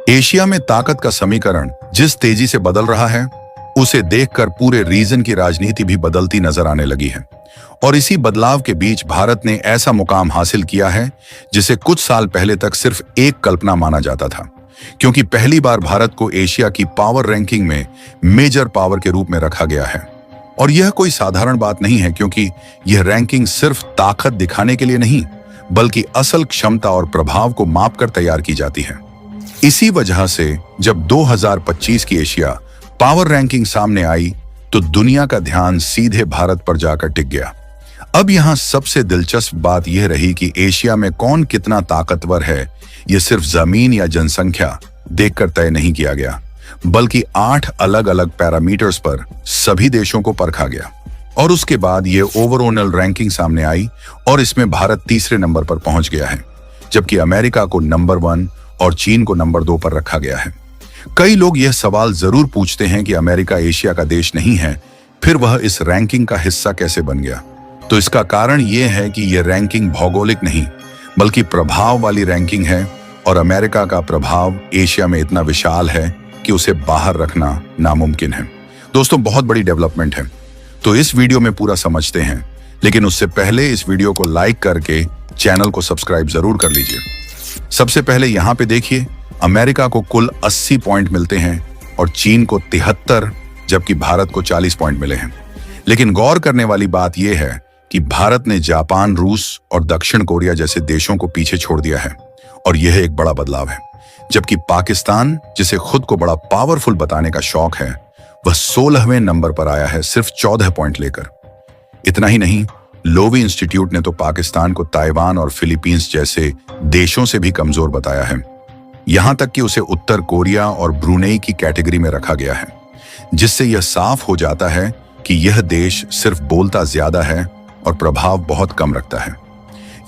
Asia में ताकत का समीकरण जिस तेजी से बदल रहा है, उसे देखकर पूरे रीजन की राजनीति भी बदलती नजर आने लगी है। और इसी बदलाव के बीच भारत ने ऐसा मुकाम हासिल किया है जिसे कुछ साल पहले तक सिर्फ एक कल्पना माना जाता था, क्योंकि पहली बार भारत को एशिया की पावर रैंकिंग में मेजर पावर के रूप में रखा गया है। और यह कोई साधारण बात नहीं है, क्योंकि यह रैंकिंग सिर्फ ताकत दिखाने के लिए नहीं, बल्कि असल क्षमता और प्रभाव को मापकर तैयार की जाती है। इसी वजह से जब 2025 की एशिया पावर रैंकिंग सामने आई, तो दुनिया का ध्यान सीधे भारत पर जाकर टिक गया। अब यहां सबसे दिलचस्प बात यह रही कि एशिया में कौन कितना ताकतवर है, यह सिर्फ जमीन या जनसंख्या देखकर तय नहीं किया गया, बल्कि 8 अलग अलग पैरामीटर्स पर सभी देशों को परखा गया। और उसके बाद यह ओवरऑल रैंकिंग सामने आई और इसमें भारत तीसरे नंबर पर पहुंच गया है, जबकि अमेरिका को नंबर 1 और चीन को नंबर 2 पर रखा गया है। कई लोग यह सवाल जरूर पूछते हैं कि अमेरिका एशिया का देश नहीं है, फिर वह इस रैंकिंग का हिस्सा कैसे बन गया? तो इसका कारण यह है कि यह रैंकिंग भौगोलिक नहीं, बल्कि प्रभाव वाली रैंकिंग है, और अमेरिका का प्रभाव एशिया में इतना विशाल है कि उसे बाहर रखना नामुमकिन है। दोस्तों, बहुत बड़ी डेवलपमेंट है, तो इस वीडियो में पूरा समझते हैं, लेकिन उससे पहले इस वीडियो को लाइक करके चैनल को सब्सक्राइब जरूर कर लीजिए। सबसे पहले यहाँ पे देखिए, अमेरिका को कुल 80 पॉइंट मिलते हैं और चीन को 73, जबकि भारत को 40 पॉइंट मिले हैं। लेकिन गौर करने वाली बात यह है कि भारत ने जापान, रूस और दक्षिण कोरिया जैसे देशों को पीछे छोड़ दिया है, और यह एक बड़ा बदलाव है। जबकि पाकिस्तान, जिसे खुद को बड़ा पावरफुल बताने का शौक है, वह 16वें नंबर पर आया है, सिर्फ 14 पॉइंट लेकर। इतना ही नहीं, लोवी इंस्टीट्यूट ने तो पाकिस्तान को ताइवान और फिलीपींस जैसे देशों से भी कमजोर बताया है, यहां तक कि उसे उत्तर कोरिया और ब्रुनेई की कैटेगरी में रखा गया है, जिससे यह साफ हो जाता है कि यह देश सिर्फ बोलता ज्यादा है और प्रभाव बहुत कम रखता है।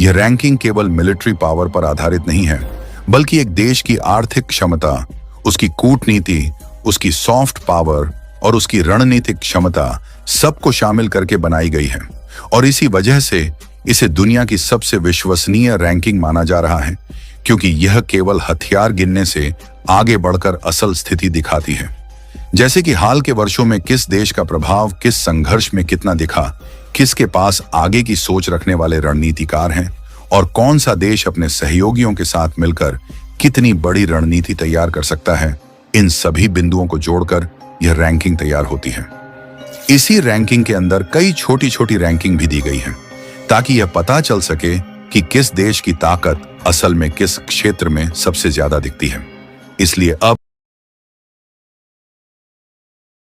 यह रैंकिंग केवल मिलिट्री पावर पर आधारित नहीं है, बल्कि एक देश की आर्थिक क्षमता, उसकी कूटनीति, उसकी सॉफ्ट पावर और उसकी रणनीतिक क्षमता सबको शामिल करके बनाई गई है। और इसी वजह से इसे दुनिया की सबसे विश्वसनीय रैंकिंग माना जा रहा है, क्योंकि यह केवल हथियार गिनने से आगे बढ़कर असल स्थिति दिखाती है। जैसे कि हाल के वर्षों में किस देश का प्रभाव किस संघर्ष में कितना दिखा, किसके पास आगे की सोच रखने वाले रणनीतिकार हैं, और कौन सा देश अपने सहयोगियों के साथ मिलकर कितनी बड़ी रणनीति तैयार कर सकता है, इन सभी बिंदुओं को जोड़कर यह रैंकिंग तैयार होती है। इसी रैंकिंग के अंदर कई छोटी छोटी रैंकिंग भी दी गई है, ताकि यह पता चल सके कि किस देश की ताकत असल में किस क्षेत्र में सबसे ज्यादा दिखती है। इसलिए अब